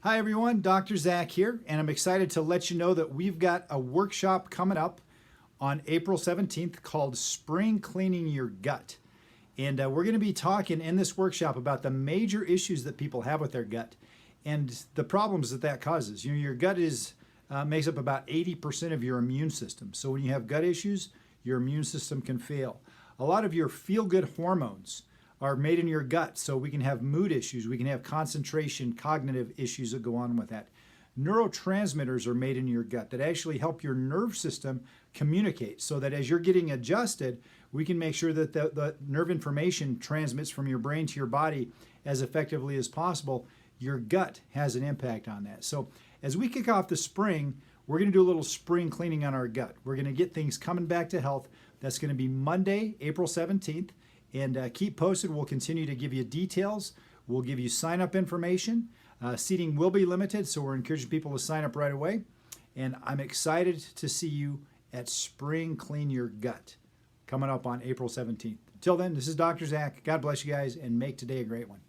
Hi everyone, Dr. Zach here, and I'm excited to let you know that we've got a workshop coming up on April 17th called Spring Cleaning Your Gut. And we're going to be talking in this workshop about the major issues that people have with their gut and the problems that that causes. You know, your gut makes up about 80% of your immune system. So when you have gut issues, your immune system can fail. A lot of your feel-good hormones are made in your gut, so we can have mood issues, we can have concentration, cognitive issues that go on with that. Neurotransmitters are made in your gut that actually help your nerve system communicate, so that as you're getting adjusted, we can make sure that the nerve information transmits from your brain to your body as effectively as possible. Your gut has an impact on that. So as we kick off the spring, we're going to do a little spring cleaning on our gut. We're going to get things coming back to health. That's going to be Monday, April 17th. And keep posted. We'll continue to give you details. We'll give you sign-up information. Seating will be limited, so we're encouraging people to sign up right away. And I'm excited to see you at Spring Clean Your Gut coming up on April 17th. Until then, this is Dr. Zach. God bless you guys, and make today a great one.